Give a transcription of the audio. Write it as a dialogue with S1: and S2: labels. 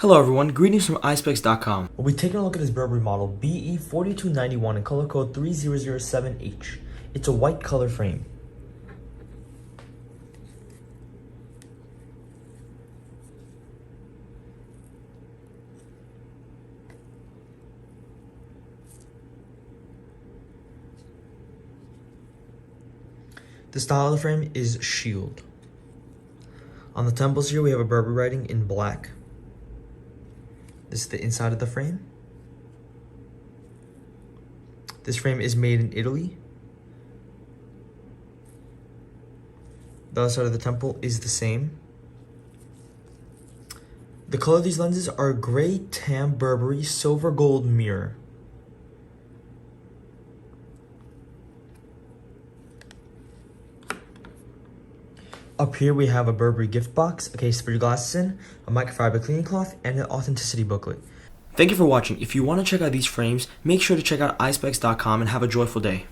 S1: Hello everyone, greetings from Eyespecs.com.
S2: We'll be taking a look at this Burberry model BE4291 in color code 3007H. It's a white color frame. The style of the frame is shield. On the temples here we have a Burberry writing in black. This is the inside of the frame. This frame is made in Italy. The other side of the temple is the same. The color of these lenses are gray tam Burberry silver gold mirror. Up here we have a Burberry gift box, a case to put your glasses in, a microfiber cleaning cloth, and an authenticity booklet.
S1: Thank you for watching. If you want to check out these frames, make sure to check out Eyespecs.com and have a joyful day.